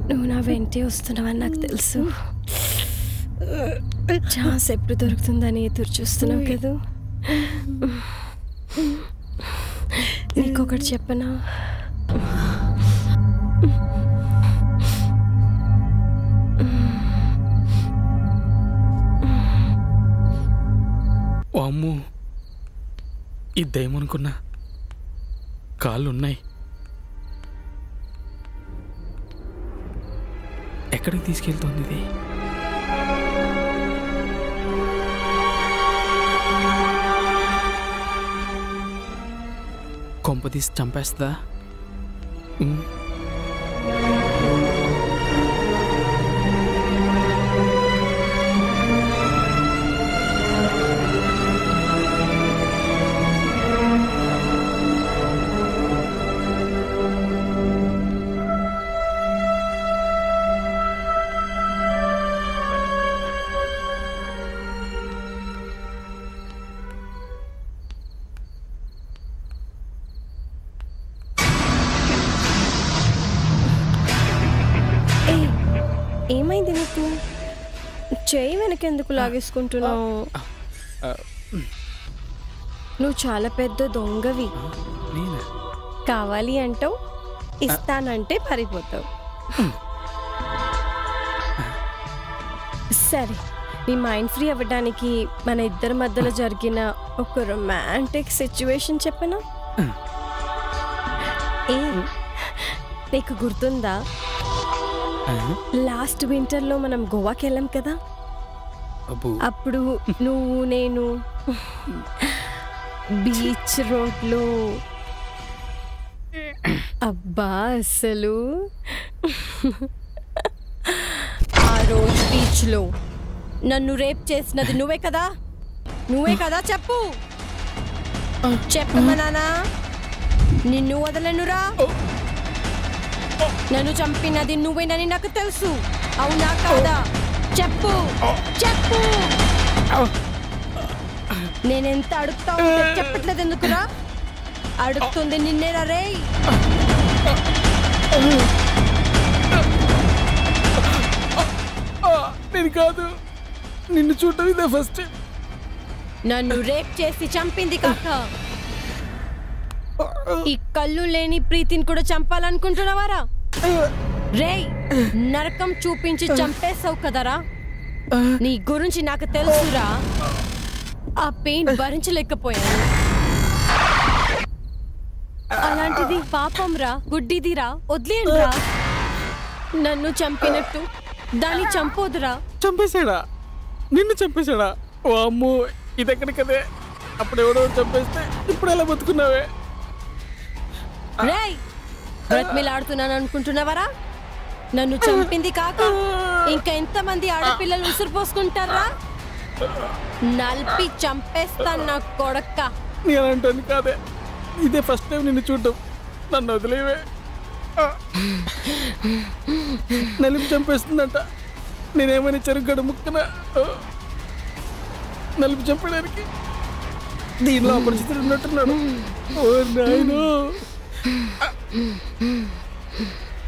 నువ్వు నా వెంటే వస్తున్నావని నాకు తెలుసు. ఛాన్స్ ఎప్పుడు దొరుకుతుందని ఎదురు చూస్తున్నావు కదా. నీకొకటి చెప్పనా? అమ్మో, ఇద్దేమనుకున్నా కాళ్ళున్నాయి. ఎక్కడికి తీసుకెళ్తుంది ఇది? కొంపదీసి చంపేస్తుందా? ఏమైంది నీకు? చెయ్యి వెనకెందుకు లాగేసుకుంటున్నావు? నువ్వు చాలా పెద్ద దొంగవి. కావాలి అంటావు, ఇస్తానంటే పారిపోతావు. సరే, నీ మైండ్ ఫ్రీ అవ్వడానికి మన ఇద్దరి మధ్యలో జరిగిన ఒక రొమాంటిక్ సిచ్యువేషన్ చెప్పనా? నీకు గుర్తుందా, లాస్ట్ వింటర్లో మనం గోవాకి వెళ్ళాం కదా? అప్పుడు నువ్వు నేను బీచ్ రోడ్లో, అబ్బా అసలు ఆ రోజు బీచ్లో నన్ను రేప్ చేసినది నువ్వే కదా? నువ్వే కదా? చెప్పు చెప్పమ్మా నాన్న, నిన్ను వదలనురా. నన్ను చంపినది నువ్వేనని నాకు తెలుసు, అవునా కాదా? చెప్పు చెప్పు. నేనెంత అడుగుతా చెప్పట్లేదు ఎందుకురా? అడుగుతుంది నిన్నేరా రే. నేను కాదు, నిన్ను చూడటం ఇదే ఫస్ట్. నన్ను రేప్ చేసి చంపింది కాక ఈ కళ్ళు లేని ప్రీతిని కూడా చంపాలనుకుంటున్నావారా? రేయ్, నరకం చూపించి చంపేసావు కదరా. నీ గురించి నాకు తెలుసురా. ఆ పెయిన్ భరించలేకపోయాను. అలాంటిది పాపం రా, గుడ్డిదిరా, వదిలేయండిరా. నన్ను చంపినట్టు దాన్ని చంపోదురా. చంపేశాడా? నిన్ను చంపేశాడా? ఓ అమ్మో, ఇదెక్కడి కదే. అప్పుడు ఎవడో చంపేస్తే ఇప్పుడు ఎలా బతుకున్నావే? రేయ్, బ్రతిమిలాడుతున్నాను అనుకుంటున్నావరా? నన్ను చంపింది కాక ఇంకా ఎంతమంది ఆడపిల్లలు ఉసురు పోసుకుంటారా? నలిపి చంపేస్తాను నా కొడక్క. నేనంటాను కాదే, ఇదే ఫస్ట్ టైం నిన్ను చూడటం. నన్ను వదిలేవే. నలిపి చంపేస్తుందంట. నేనేమైనా చెరుగడ ముక్కన నలిపి చంపడానికి? దీనిలో అపరిచితుడు ఉన్నట్టున్నాడు. ఓ నాయనో,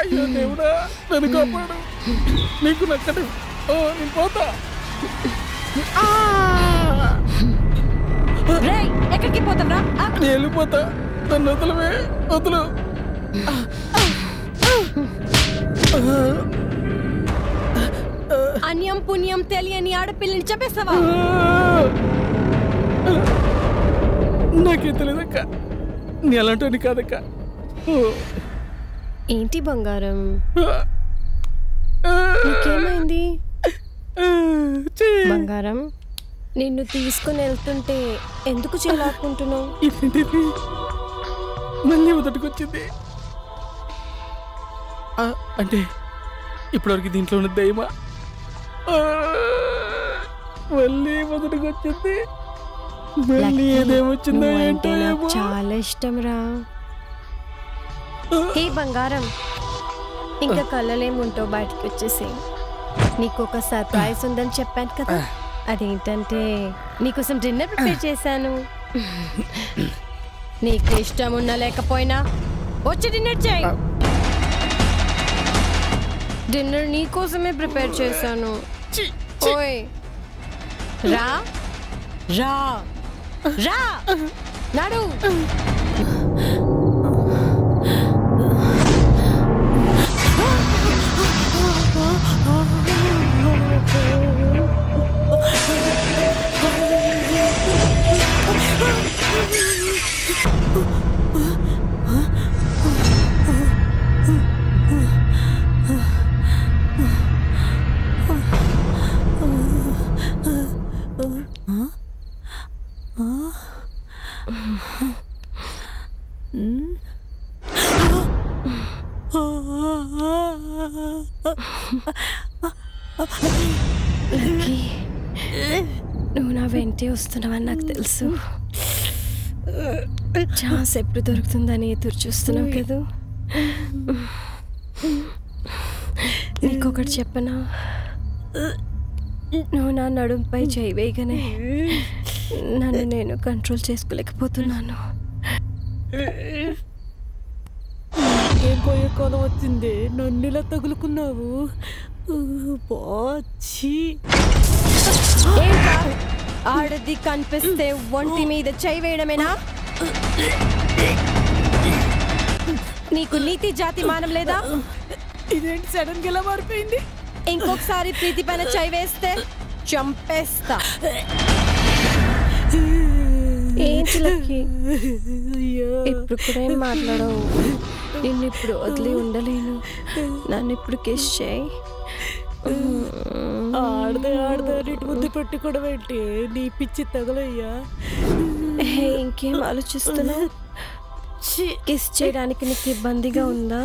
అయ్యో దేవుడా, నన్ను కాపాడు. నీకు నక్కడు. ఓ, నేను పోతా. ఎక్కడికి పోతావరా? నేను వెళ్ళిపోతా. నన్ను వదలవే, వదులు. అన్యం పుణ్యం తెలియని ఆడపిల్లని చెప్పేస్తావా? నాకేం తెలియదక్క. నీ అలాంటి కాదక్క. ఏంటి బంగారం, నీకేమైంది? బంగారం, నిన్ను తీసుకుని వెళ్తుంటే ఎందుకు చేలాక్కుంటున్నావు? ఇదేంటిది? మళ్ళీ మొదటికొచ్చింది. అంటే ఇప్పటివరకు దీంట్లో ఉన్న దయ్యమా? మళ్ళీ మొదటికొచ్చింది. మళ్ళీ ఏదేమొచ్చిందో ఏంటో. చాలా ఇష్టం రా. హే బంగారం, ఇంకా కళ్ళలేముంటావు, బయటకు వచ్చేసి. నీకు ఒక సర్ప్రైజ్ ఉందని చెప్పాను కదా, అదేంటంటే నీకోసం డిన్నర్ ప్రిపేర్ చేశాను. నీకు ఇష్టం ఉన్నా లేకపోయినా వచ్చి డిన్నర్ చేయి. డిన్నర్ నీకోసమే ప్రిపేర్ చేశాను. ఓయ్ రా రా రా నాడు. నువ్వు నా వెంటే వస్తున్నావని నాకు తెలుసు. ఛాన్స్ ఎప్పుడు దొరుకుతుందని ఎదురు చూస్తున్నావు కదా. నీకొకటి చెప్పనా, నువ్వు నా నడుంపై చేయి వేయగానే నన్ను నేను కంట్రోల్ చేసుకోలేకపోతున్నాను. ఏం పోయే కాలం వచ్చింది, నన్ను ఇలా తగులుకున్నావు. బాచి ఆడది కనిపిస్తే ఒంటి మీద చేయి వేయడమేనా? నీకు నీతి జాతి మానం లేదా? ఇదేంటి సడన్ గా ఎలా మారిపోయింది? ఇంకొకసారి ప్రీతి పైన చేయి వేస్తే చంపేస్తా. ఏంటి లక్కీ, ఇప్పుడు కూడా ఏం మాట్లాడవు? నిన్ను ఇప్పుడు వదిలి ఉండలేను. నన్ను ఇప్పుడు కిస్ చేయి. ఆడదా నీటి ముద్దు పెట్టుకోవడం ఏంటి? నీ పిచ్చి తగలయ్యా. ఇంకేం ఆలోచిస్తున్నావు? కిస్ చేయడానికి నీకు ఇబ్బందిగా ఉందా?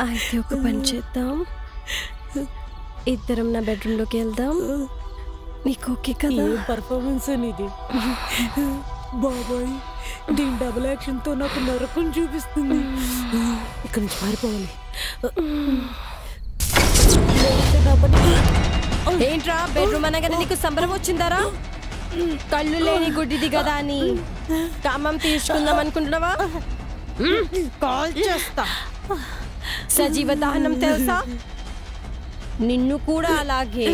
అయితే ఒక పని చేద్దాం, ఇద్దరం నా బెడ్రూమ్లోకి వెళ్దాం. నీకు ఓకే కదా? పర్ఫార్మెన్స్ అనేది బాబాయ్, దీని డబుల్ యాక్షన్ తో నాకు నరకం చూపిస్తుంది. ఇక్కడి నుంచి పారిపోవాలి. ఏంట్రా బెడ్రూమ్ అనగానే నీకు సంబరం వచ్చిందారా? కళ్ళు లేని గుడ్డిది కదా అని కామం తీర్చుకుందాం అనుకుంటున్నావా? కాల్ చేస్తా. సజీవ దహనం తెలుసా? నిన్ను కూడా అలాగే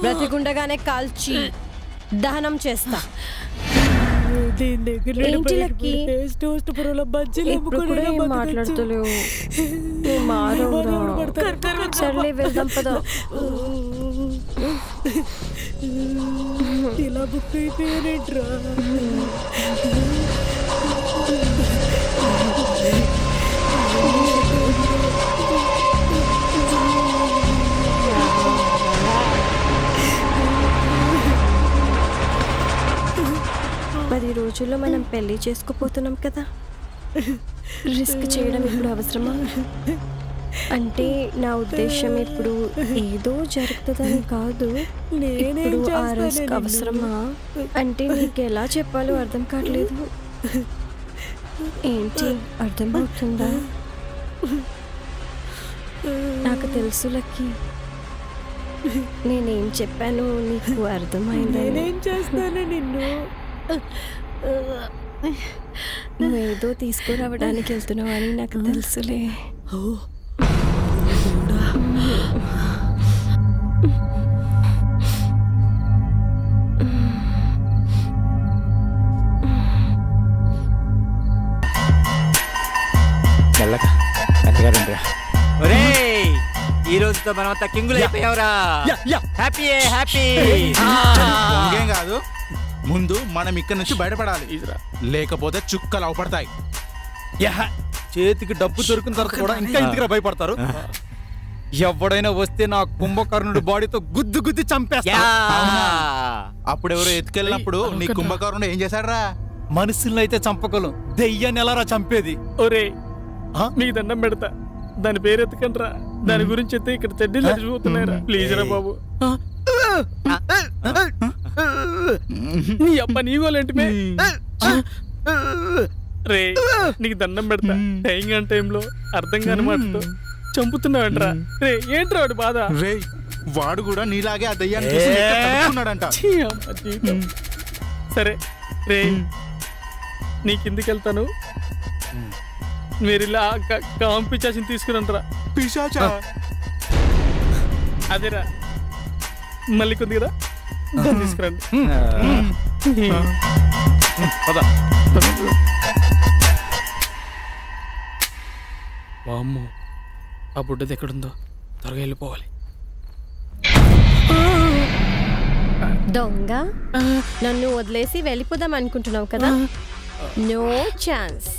బ్రతికుండగానే కాల్చి దహనం చేస్తా. ఏంటి లక్కీ, ఇప్పుడు కూడా ఏం మాట్లాడుతలేవు? సర్లే వెళ్దాం పద. ఇలా బుక్ అయిపోయానేట్రా. పది రోజుల్లో మనం పెళ్లి చేసుకోపోతున్నాం కదా, రిస్క్ చేయడం ఇప్పుడు అవసరమా? అంటే నా ఉద్దేశం ఇప్పుడు ఏదో జరుగుతుందని కాదు, ఇప్పుడు ఆ రిస్క్ అవసరమా అంటే నీకు ఎలా చెప్పాలో అర్థం కావట్లేదు. ఏంటి అర్థమవుతుందా? నాకు తెలుసు లక్కీ, నేనేం చెప్పాను నీకు అర్థమైందా? నేనేం చేస్తాను నిన్ను? నువ్వేదో తీసుకురావడానికి వెళ్తున్నావు అని నాకు తెలుసులే. ఈ రోజుతో మనమంతా కింగులు అయిపోయావురా. Happy happy. ఇంకేం కాదు, ముందు మనం ఇక్కడ నుంచి బయటపడాలి, లేకపోతే చుక్కలు అవపడతాయి. చేతికి డబ్బు దొరికిన తర్వాత కూడా ఇంకా ఇంటికి భయపడతారు. ఎవడైనా వస్తే నా కుంభకర్ణుడి బాడీతో గుద్దు గుద్ది చంపేస్తా. అప్పుడెవరో ఎత్తుకెళ్ళినప్పుడు నీ కుంభకర్ణుడు ఏం చేశాడ్రా? మనుషుల్ని అయితే చంపగలం, దెయ్యాన్ని ఎలారా చంపేది? ఒరే మీకు దండం పెడతా, దాని పేరు ఎత్తుకండ్రా. దాని గురించి అయితే ఇక్కడ చెడ్డీలు చచ్చిపోతున్నాయిరా. ప్లీజ్ రా బాబు. నీ అబ్బా నీగోలేంటి రే, నీకు దండం పెడతా. టైం కాని టైంలో అర్థం కాని మాటతో చంపుతున్నావంట్రా రే ఏంట్రా వాడి బాధ రే వాడు కూడా నీలాగే ఆ దయ్యాన్ని చూసి లెక్క తడుపుకున్నాడంట. ఛీ, అమ్మ జీవితం. సరే రే నీ కిందికి వెళ్తాను మీరు ఇలా కాంపిచాషన్ తీసుకురంటరా పిశాచా అదేరా మళ్ళీ కొద్ది కదా తీసుకురండి వామ్మో ఆ బుడ్డది ఎక్కడుందో త్వరగా వెళ్ళిపోవాలి. దొంగ నన్ను వదిలేసి వెళ్ళిపోదాం అనుకుంటున్నావు కదా? No chance.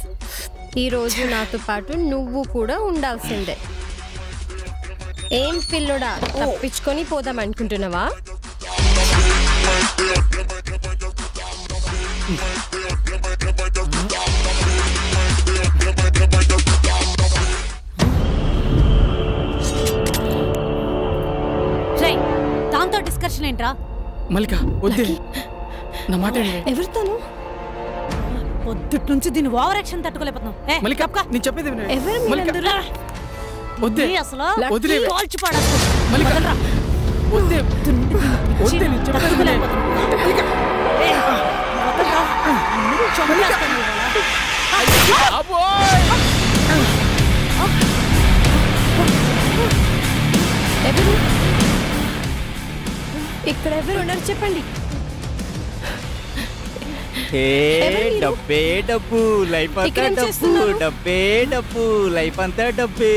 ఈరోజు నాతో పాటు నువ్వు కూడా ఉండాల్సిందే. ఏం పిల్లుడా తప్పించుకొని పోదాం అనుకుంటున్నావా? దాంతో డిస్కషన్ ఏంట్రా? మల్లిక వద్దే నా మాట ఎవరితోను? పొద్దుటి నుంచి దీని ఓవర్ యాక్షన్ తట్టుకోలేకపోతున్నాం. మల్లిక నేను చెప్పేది విను. ఎవరు మల్లిక మీరందరూ? వద్దే అసలు వదిలే కాల్చి పడేస్తా. మల్లిక వద్దే వద్దే నేను చెప్పేది విను. మల్లిక ఎవరు ఇక్కడ ఎవరు ఉన్నారు చెప్పండి. డబ్బే డబ్బు లైఫ్ అంతా ఇక్కడేం డబ్బు చేస్తున్నారు? డబ్బే డబ్బు లైఫ్ అంతా డబ్బే.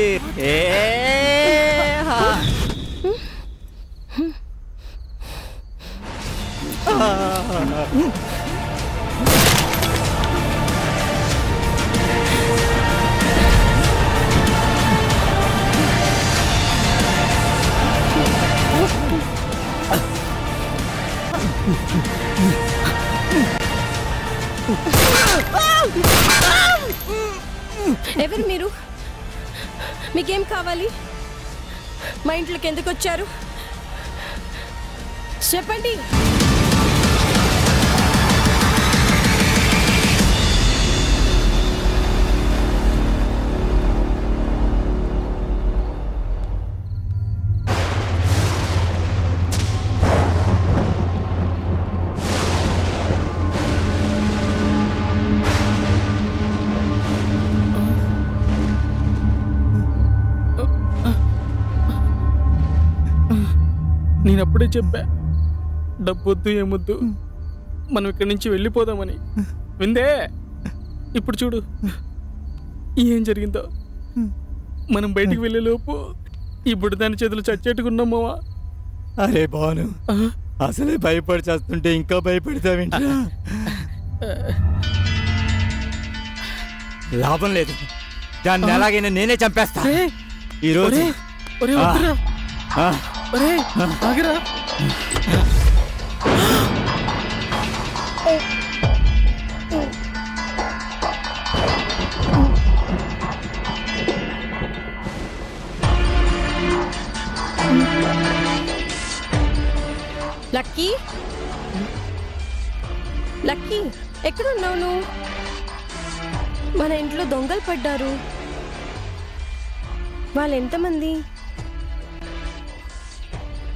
ఎవరు మీరు? మీకేం కావాలి? మా ఇంట్లోకి ఎందుకు వచ్చారు చెప్పండి. నేనప్పుడే చెప్పా డబ్బొద్దు ఏమొద్దు మనం ఇక్కడి నుంచి వెళ్ళిపోదామని. విందే ఇప్పుడు చూడు ఏం జరిగిందో. మనం బయటికి వెళ్ళేలోపు ఇప్పుడు దాని చేతులు చచ్చేట్టుకున్నామావా. అరే బాను అసలే భయపడి చేస్తుంటే ఇంకా భయపడతావేంటి? లాభం లేదు, దాన్ని ఎలాగైనా నేనే చంపేస్తా ఈరోజు. ఆగిరా లక్కీ లక్కీ ఎక్కడున్నావు నువ్వు? మన ఇంట్లో దొంగలు పడ్డారు. వాళ్ళు ఎంతమంది?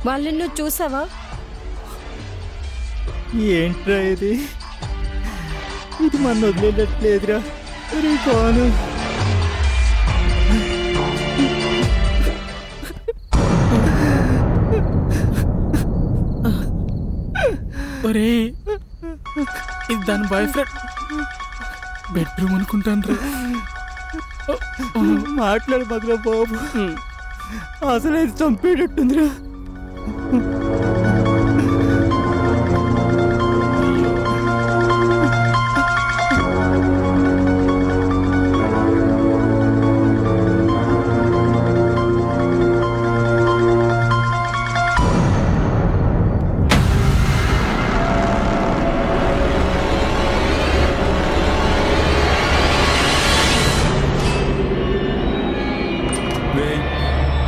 వాళ్ళని నువ్వు చూసావా? ఏంట్రా ఇది? ఇది మన వదిలేట్లేదురా. కాను ఒరే ఇది దాని బాయ్ ఫ్రెండ్ బెడ్రూమ్ అనుకుంటాను. మాట్లాడు మధురా బాబు, అసలు ఇది చంపేటట్టుందిరా.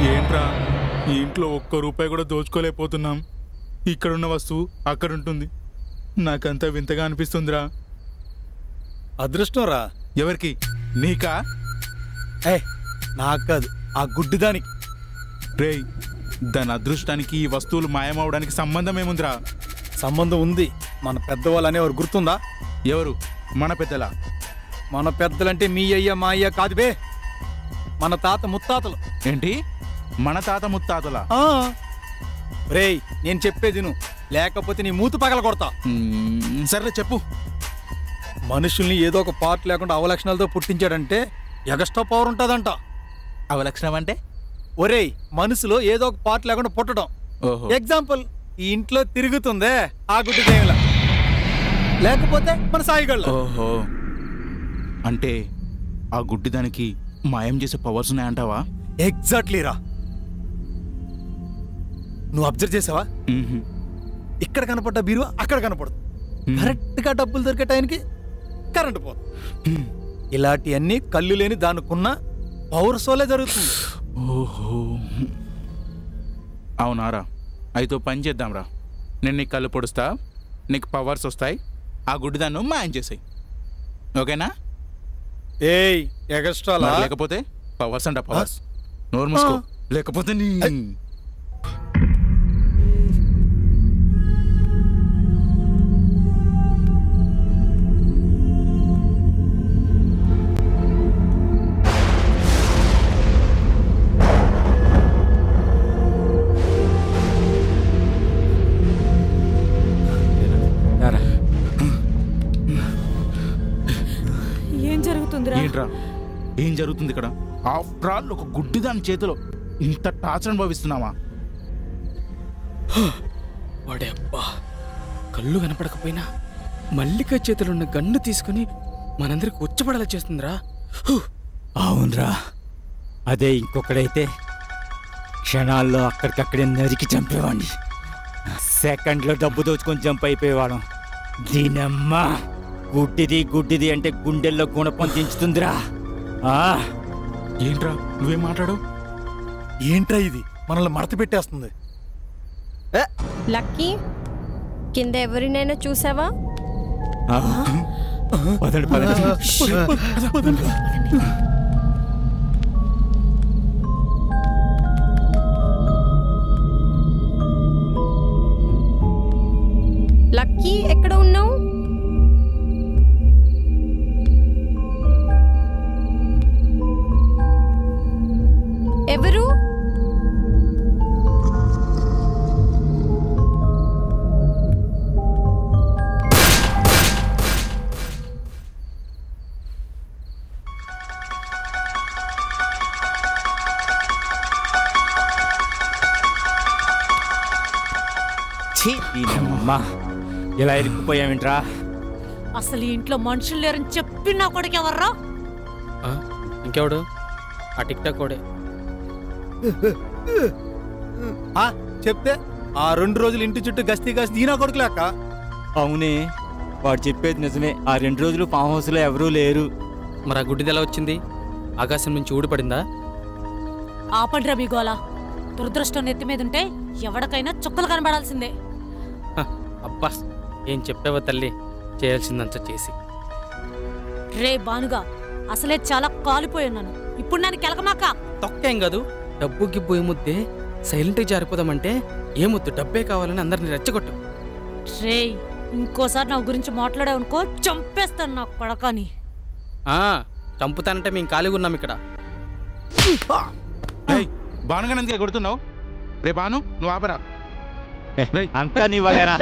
ఏంట్రా ఈ ఇంట్లో ఒక్క రూపాయి కూడా దోచుకోలేకపోతున్నాం. ఇక్కడున్న వస్తువు అక్కడ ఉంటుంది. నాకంతా వింతగా అనిపిస్తుందిరా. అదృష్టం రా. ఎవరికి? నీకా? నాకు కాదు, ఆ గుడ్డిదానికి. రేయ్, దాని అదృష్టానికి ఈ వస్తువులు మాయమవడానికి సంబంధం ఏముందిరా? సంబంధం ఉంది. మన పెద్దవాళ్ళు అనేవారు గుర్తుందా? ఎవరు? మన పెద్దలా? మన పెద్దలంటే మీ అయ్య మా అయ్య కాదు బే, మన తాత ముత్తాతలు. ఏంటి మన తాత ముత్తాతలా? రేయ్, నేను చెప్పేది నువ్వు, లేకపోతే నీ మూతు పగల కొడతా. సర్లే చెప్పు. మనుషుల్ని ఏదో ఒక పార్ట్ లేకుండా అవలక్షణాలతో పుట్టించాడంటే ఎగస్ట్రా పవర్ ఉంటుందంట. అవలక్షణం అంటే? ఒరేయ్, మనసులో ఏదో ఒక పార్ట్ లేకుండా పుట్టడం. ఎగ్జాంపుల్, ఈ ఇంట్లో తిరుగుతుందే ఆ గుడ్డి దేవిలా, లేకపోతే మన సాయిగళ్ళ. ఓహో, అంటే ఆ గుడ్డి దానికి మాయం చేసే పవర్స్ ఉన్నాయంటావా? ఎగ్జాక్ట్లీ రా. నువ్వు అబ్జర్వ్ చేసావా? ఇక్కడ కనపడ్డ బీరువా అక్కడ కనపడదు. కరెక్ట్ గా డబ్బులు దొరికే టైంకి కరెంటు పోదు. ఇలాంటివన్నీ కళ్ళు లేని దానికున్న పవర్స్ వల్లే జరుగుతుంది. ఓహో, అవునారా? అయితే పని చేద్దాంరా. నేను నీకు కళ్ళు పొడుస్తా, నీకు పవర్స్ వస్తాయి, ఆ గుడ్డి దాన్ని మాయం చేసాయి. ఓకేనా? ఏయ్, ఎగస్ట్రా లేకపోతే పవర్స్ అంట పవర్స్. నోరు మూసుకో, లేకపోతే నీ ఏంట్రా ఏం జరుగుతుంది ఇక్కడ? ఆఫ్టర్ ఆల్ ఒక గుడ్డి దాని చేతిలో ఇంత టార్చర్ అనుభవిస్తున్నావా? వాడే అబ్బా, కళ్ళు కనపడకపోయినా మల్లిక చేతిలో ఉన్న గన్ను తీసుకుని మనందరికి ఉచ్చపడేలా చేస్తుందిరా. అవునరా, అదే ఇంకొకడైతే క్షణాల్లో అక్కడికక్కడే నరికి చంపేవాడిని. సెకండ్లో డబ్బు దోచుకొని జంప్ అయిపోయేవాడు. దీనమ్మ, గుడ్డిది అంటే గుండెల్లో గుణపం దించుతుందిరా. ఏంట్రా నువ్వేం మాట్లాడవు? ఏంట్రా ఇది మనల్ని మడత పెట్టేస్తుంది. లక్కీ, కింద ఎవరినైనా చూసావా? లక్కీ, ఎక్కడ ఉన్నావు? ఎవరు? ఇలా ఇరుక్కుపోయావేంట్రా? అసలు ఈ ఇంట్లో మనుషులు లేరని చెప్పి నా కొడుకు ఎవర్రా? ఇంకెవడు? ఆ టిక్ టాక్ కోడే. చెప్తే ఆ 2 రోజులు ఇంటి చుట్టూ గస్తీ ఈనా కొడుకులేక. అవునే, వాడు చెప్పేది నిజమే. ఆ 2 రోజులు ఫామ్ హౌస్ లో ఎవరూ లేరు. మరి ఆ గుడ్డిది ఎలా వచ్చింది? ఆకాశం నుంచి ఊడిపడిందా? ఆపండ్రా మీ గోలా. దురదృష్టం నెత్తి మీద ఉంటే ఎవడికైనా చుక్కలు కనబడాల్సిందే. అబ్బా, ఏం చెప్పావో తల్లి, చేయాల్సిందంతా చేసి. రే బానుగా, అసలే చాలా కాలిపోయినాను. ఇప్పుడు నన్ను కెలకమాక. తొక్కేం కాదు, డబ్బు గిబ్బు ఏముద్దే, సైలెంట్గా జారిపోదామంటే ఏమొద్దు, డబ్బే కావాలని అందరిని రెచ్చగొట్టు. రే, ఇంకోసారి నా గురించి మాట్లాడావనుకో చంపేస్తాను నా కొడకని. చంపుతానంటే మేము ఖాళీగా ఉన్నాం ఇక్కడ. బానుగా ఎందుకే కొడుతున్నావు? రే బాను, నువ్వు ఆపరా. అంతా నీ వగరా.